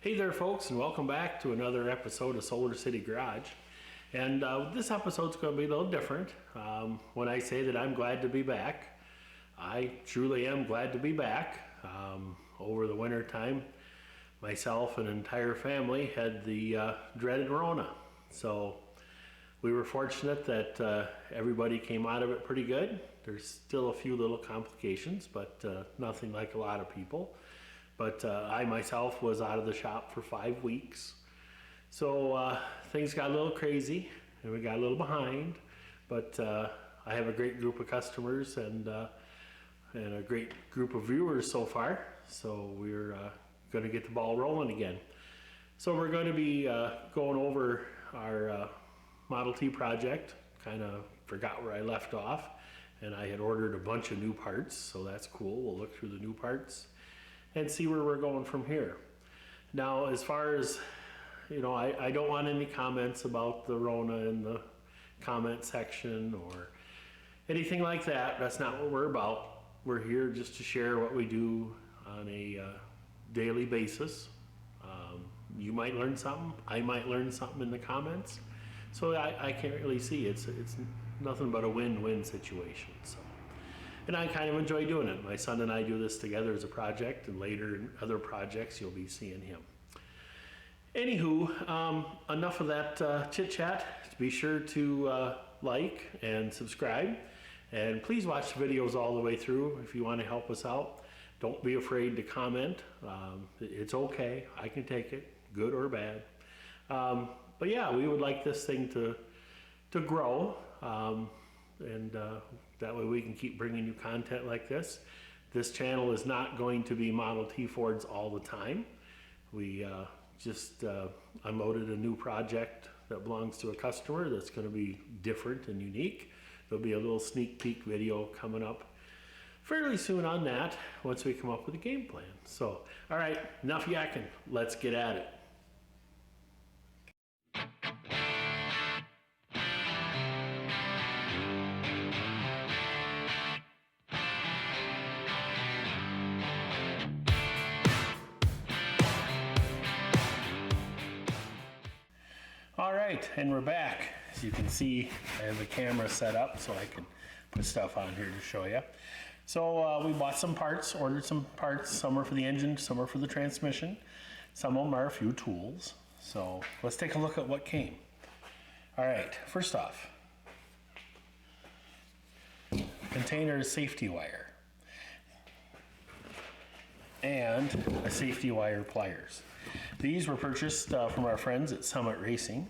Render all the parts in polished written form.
Hey there folks, and welcome back to another episode of Solar City Garage. And this episode's going to be a little different. When I say that I'm glad to be back, I truly am glad to be back. Over the winter time, myself and an entire family had the dreaded Rona. So we were fortunate that everybody came out of it pretty good. There's still a few little complications, but nothing like a lot of people. But I myself was out of the shop for 5 weeks. So things got a little crazy and we got a little behind. But I have a great group of customers and a great group of viewers so far. So we're going to get the ball rolling again. So we're going to be going over our Model T project. Kind of forgot where I left off. And I had ordered a bunch of new parts, so that's cool. We'll look through the new parts and see where we're going from here. Now, as far as, I don't want any comments about the Rona in the comment section or anything like that. That's not what we're about. We're here just to share what we do on a daily basis. You might learn something. I might learn something in the comments. So I can't really see. It's nothing but a win-win situation. So. And I kind of enjoy doing it. My son and I do this together as a project, and later in other projects you'll be seeing him. Anywho, enough of that chit-chat. Be sure to like and subscribe, and please watch the videos all the way through if you want to help us out. Don't be afraid to comment. It's okay. I can take it, good or bad. But yeah, we would like this thing to grow. And that way we can keep bringing you content like this. This channel is not going to be Model T Fords all the time. We just unloaded a new project that belongs to a customer that's going to be different and unique. There'll be a little sneak peek video coming up fairly soon on that once we come up with a game plan. So, all right, enough yakking. Let's get at it. All right, and we're back. As you can see, I have the camera set up so I can put stuff on here to show you. So we bought some parts, ordered some parts. Some are for the engine, some are for the transmission. Some of them are a few tools. So let's take a look at what came. All right, first off, container safety wire and a safety wire pliers. These were purchased from our friends at Summit Racing.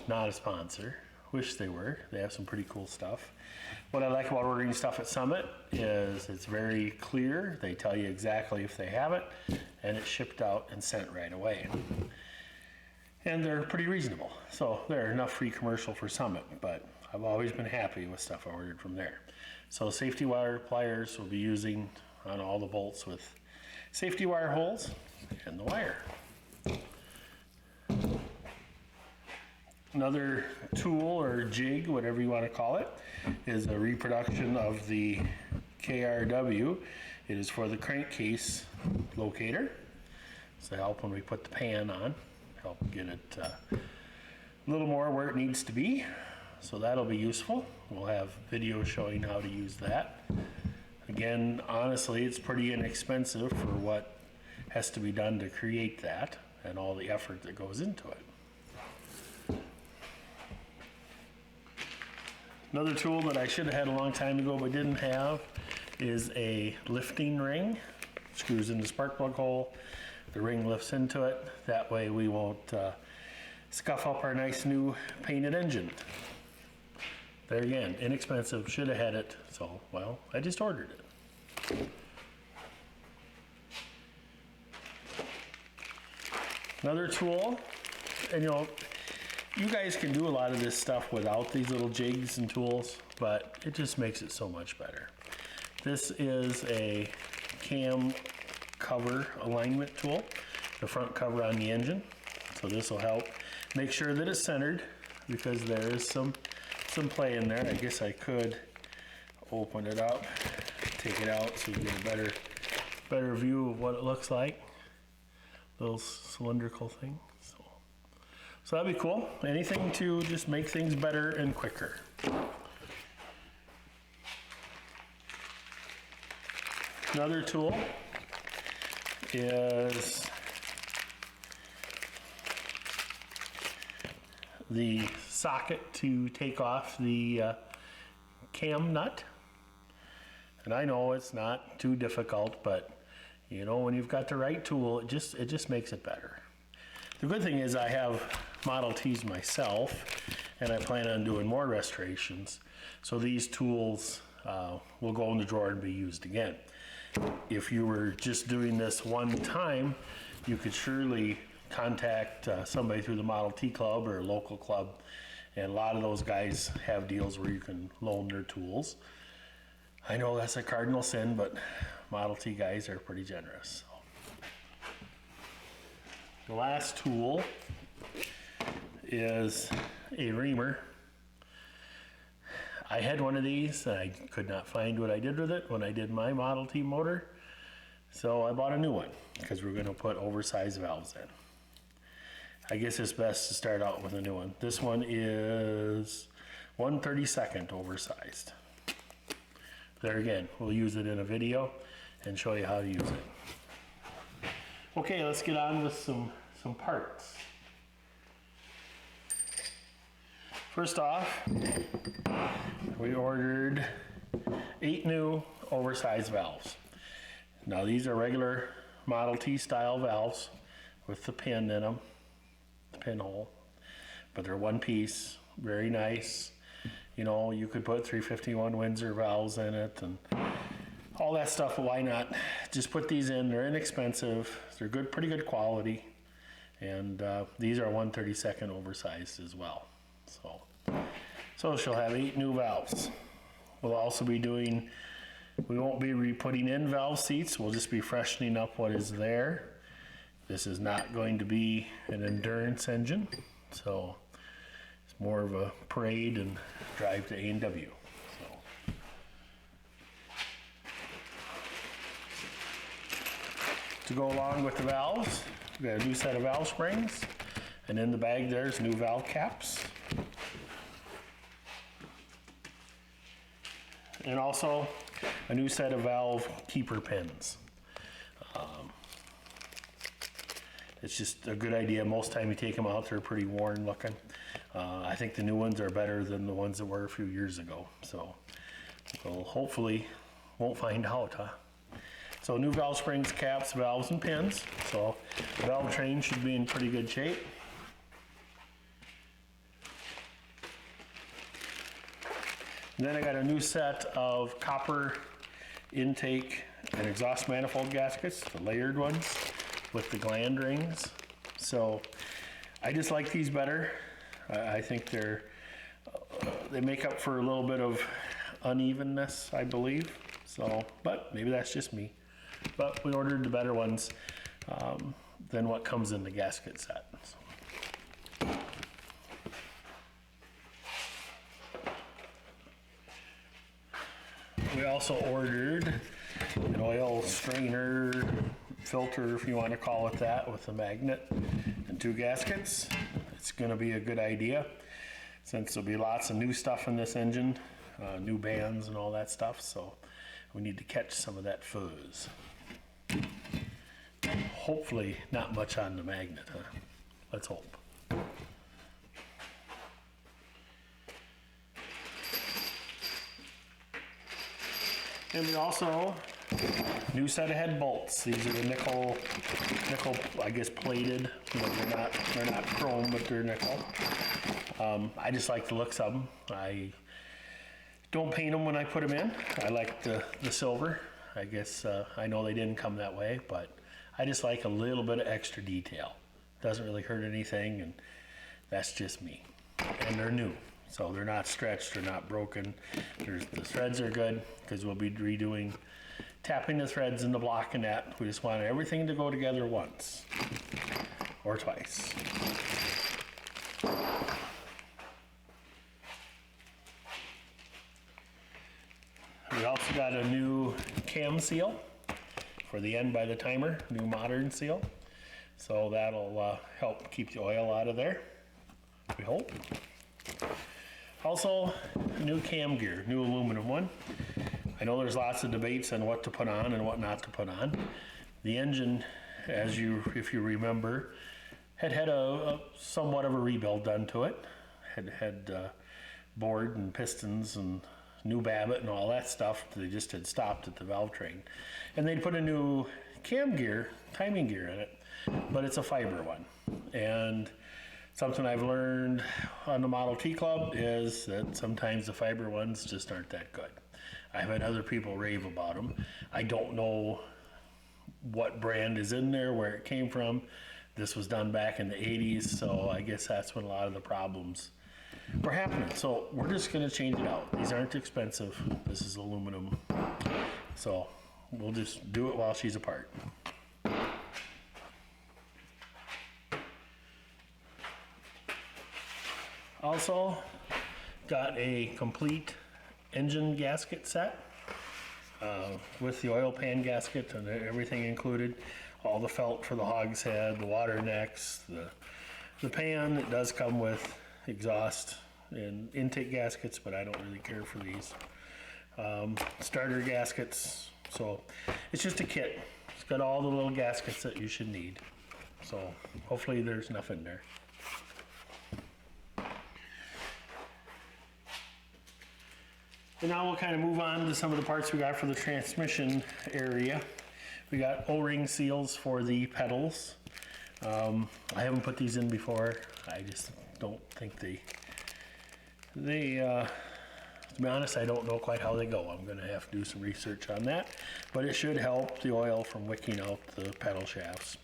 Not a sponsor. Wish they were. They have some pretty cool stuff. What I like about ordering stuff at Summit is it's very clear. They tell you exactly if they have it, and it's shipped out and sent right away. And they're pretty reasonable. So they're enough free commercial for Summit, but I've always been happy with stuff I ordered from there. So safety wire pliers we'll be using on all the bolts with safety wire holes and the wire. Another tool or jig, whatever you want to call it, is a reproduction of the KRW. It is for the crankcase locator. So help when we put the pan on, help get it a little more where it needs to be. So that'll be useful. We'll have videos showing how to use that. Again, honestly, it's pretty inexpensive for what has to be done to create that and all the effort that goes into it. Another tool that I should have had a long time ago but didn't have is a lifting ring. Screws in the spark plug hole, the ring lifts into it. That way we won't scuff up our nice new painted engine. There again, inexpensive, should have had it, so well, I just ordered it. Another tool, and you guys can do a lot of this stuff without these little jigs and tools, but it just makes it so much better. This is a cam cover alignment tool, the front cover on the engine. So this will help make sure that it's centered, because there is some play in there. I guess I could open it up, take it out so you get a better view of what it looks like. little cylindrical thing. So that'd be cool. Anything to just make things better and quicker. Another tool is the socket to take off the cam nut. And I know it's not too difficult, but you know, when you've got the right tool, it just makes it better. The good thing is I have Model Ts myself, and I plan on doing more restorations. So these tools will go in the drawer and be used again. If you were just doing this one time, you could surely contact somebody through the Model T Club or a local club, and a lot of those guys have deals where you can loan their tools. I know that's a cardinal sin, but Model T guys are pretty generous. So. The last tool is a Reamer. I had one of these and I could not find what I did with it when I did my Model T motor. So I bought a new one because we're going to put oversized valves in. I guess it's best to start out with a new one. This one is 1/32 oversized. There again, we'll use it in a video and show you how to use it. Okay, let's get on with some parts. First off, we ordered 8 new oversized valves. Now these are regular Model T style valves with the pin in them, the pinhole, but they're one piece, very nice. You know, you could put 351 Windsor valves in it and all that stuff, but why not? Just put these in, they're inexpensive, they're good, pretty good quality, and these are 1/32 oversized as well. So she'll have 8 new valves. We'll also be doing, we won't be re-putting in valve seats, we'll just be freshening up what is there. This is not going to be an endurance engine, so it's more of a parade and drive to A&W. To go along with the valves, we got a new set of valve springs, and in the bag there's new valve caps. And also a new set of valve keeper pins. It's just a good idea. Most time you take them out, they're pretty worn looking. I think the new ones are better than the ones that were a few years ago. So we'll hopefully won't find out, huh? So new valve springs, caps, valves, and pins. So the valve train should be in pretty good shape. And then I got a new set of copper intake and exhaust manifold gaskets, the layered ones with the gland rings. So I just like these better. I think they make up for a little bit of unevenness, I believe. So, but maybe that's just me. But we ordered the better ones than what comes in the gasket set. So. We also ordered an oil strainer, filter if you want to call it that, with a magnet and 2 gaskets. It's going to be a good idea since there'll be lots of new stuff in this engine, new bands and all that stuff, so we need to catch some of that fuzz. Hopefully not much on the magnet, huh? Let's hope. And we also, new set of head bolts. These are the nickel, I guess plated. You know, they're not chrome, but they're nickel. I just like the looks of them. I don't paint them when I put them in. I like the silver. I guess I know they didn't come that way, but I just like a little bit of extra detail. Doesn't really hurt anything, and that's just me. And they're new. So they're not stretched, they're not broken. The threads are good because we'll be redoing, tapping the threads in the block and that. We just want everything to go together once or twice. We also got a new cam seal for the end by the timer, new modern seal. So that'll help keep the oil out of there, we hope. Also, new cam gear, new aluminum one. I know there's lots of debates on what to put on and what not to put on. The engine, if you remember, had a somewhat of a rebuild done to it. Had board and pistons and new babbitt and all that stuff. They just had stopped at the valve train. And they'd put a new cam gear, timing gear in it, but it's a fiber one. And something I've learned on the Model T Club is that sometimes the fiber ones just aren't that good. I've had other people rave about them. I don't know what brand is in there, where it came from. This was done back in the 80s, so I guess that's when a lot of the problems were happening. So we're just going to change it out. These aren't expensive. This is aluminum. So we'll just do it while she's apart. Also, got a complete engine gasket set with the oil pan gasket and everything included. All the felt for the hogshead, the water necks, the pan. It does come with exhaust and intake gaskets, but I don't really care for these. Starter gaskets. So it's just a kit. It's got all the little gaskets that you should need. So hopefully there's enough in there. And now we'll kind of move on to some of the parts we got for the transmission area. We got Oring seals for the pedals. I haven't put these in before. I just don't think to be honest, I don't know quite how they go. I'm going to have to do some research on that. But it should help the oil from wicking out the pedal shafts.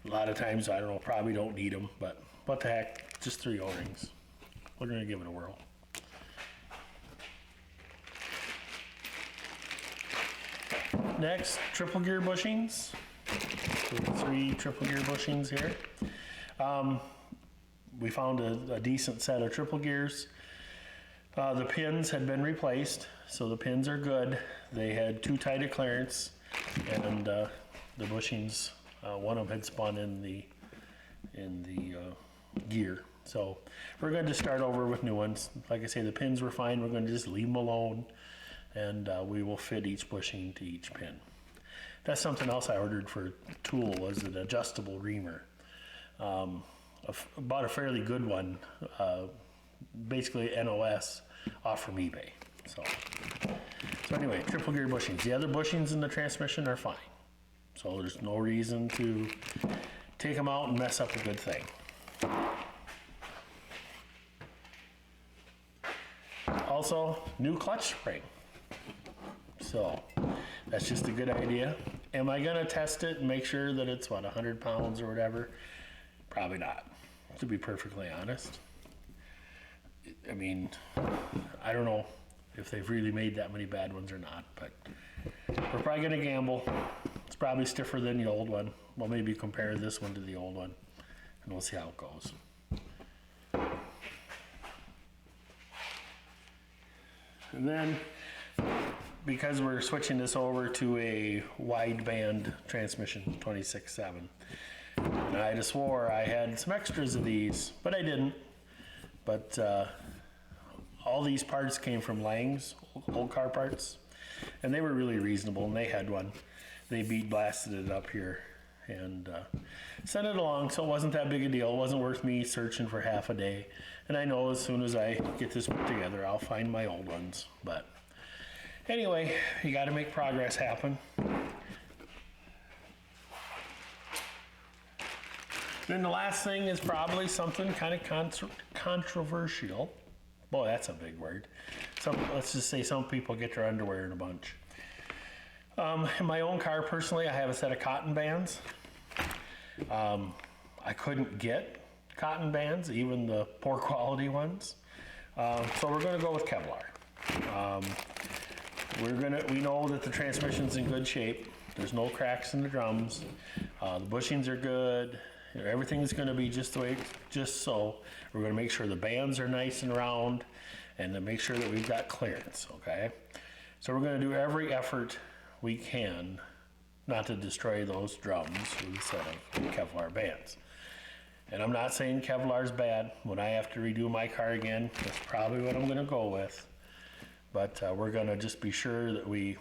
A lot of times, I don't know, probably don't need them, but what the heck, just 3 O-rings. We're going to give it a whirl. Next, triple gear bushings. So 3 triple gear bushings here. We found a decent set of triple gears. The pins had been replaced, so the pins are good. They had too tight a clearance, and the bushings, one of them had spun in the gear. So we're going to start over with new ones. Like I say, the pins were fine. We're going to just leave them alone, and we will fit each bushing to each pin. That's something else I ordered for a tool, was an adjustable reamer. Bought a fairly good one, basically NOS, off from eBay. So anyway, triple gear bushings. The other bushings in the transmission are fine. So there's no reason to take them out and mess up a good thing. Also, new clutch spring. So that's just a good idea. Am I gonna test it and make sure that it's 100 pounds or whatever? Probably not, to be perfectly honest. I mean, I don't know if they've really made that many bad ones or not, but we're probably gonna gamble. It's probably stiffer than the old one. We'll maybe compare this one to the old one, and we'll see how it goes. And then, because we're switching this over to a wideband transmission, 26/7, and I just swore I had some extras of these, but I didn't. But all these parts came from Lang's, old car parts, and they were really reasonable, and they had one. They bead blasted it up here and sent it along, so it wasn't that big a deal. It wasn't worth me searching for half a day. And I know as soon as I get this put together, I'll find my old ones. But anyway, you got to make progress happen. Then the last thing is probably something kind of controversial. Boy, that's a big word. Let's just say some people get their underwear in a bunch. In my own car, personally, I have a set of cotton bands. I couldn't get cotton bands, even the poor quality ones. So we're going to go with Kevlar. We know that the transmission's in good shape. There's no cracks in the drums. The bushings are good. Everything's going to be just the way, just so. We're going to make sure the bands are nice and round, and to make sure that we've got clearance. Okay. So we're going to do every effort we can. not to destroy those drums with a set of Kevlar bands. And I'm not saying Kevlar's bad. When I have to redo my car again, that's probably what I'm gonna go with. But we're gonna just be sure that we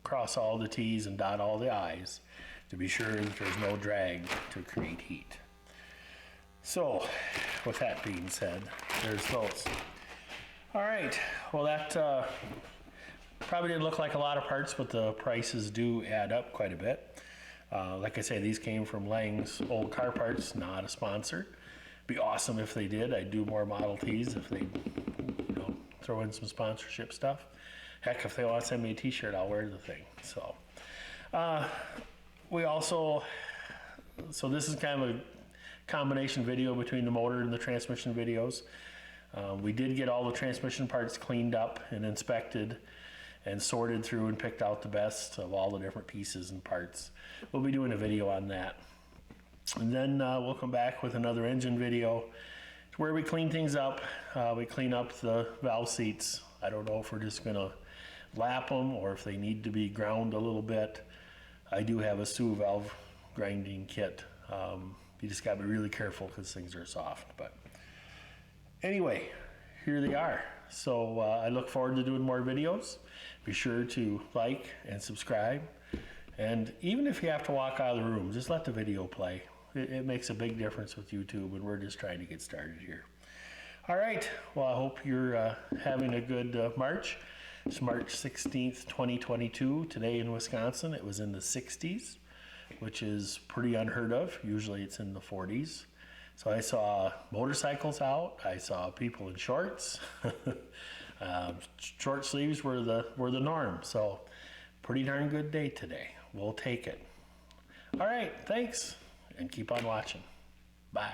cross all the T's and dot all the I's to be sure that there's no drag to create heat. So, with that being said, there's those. All right, well that probably didn't look like a lot of parts, but the prices do add up quite a bit. Like I say, these came from Lang's Old Car Parts, not a sponsor. Be awesome if they did. I'd do more Model Ts if they, throw in some sponsorship stuff. Heck, if they want to send me a t-shirt, I'll wear the thing. So, we also, so this is kind of a combination video between the motor and the transmission videos. We did get all the transmission parts cleaned up and inspected and sorted through and picked out the best of all the different pieces and parts. We'll be doing a video on that. And then we'll come back with another engine video where we clean things up. We clean up the valve seats. I don't know if we're just gonna lap them or if they need to be ground a little bit. I do have a Sioux valve grinding kit. You just gotta be really careful because things are soft. But anyway, here they are. So I look forward to doing more videos. Be sure to like and subscribe. And even if you have to walk out of the room, just let the video play. It makes a big difference with YouTube, and we're just trying to get started here. All right, well, I hope you're having a good March. It's March 16th, 2022. Today in Wisconsin, it was in the 60s, which is pretty unheard of. Usually it's in the 40s. So I saw motorcycles out. I saw people in shorts. Short sleeves were the norm. So pretty darn good day today. We'll take it. All right, thanks, and keep on watching. Bye.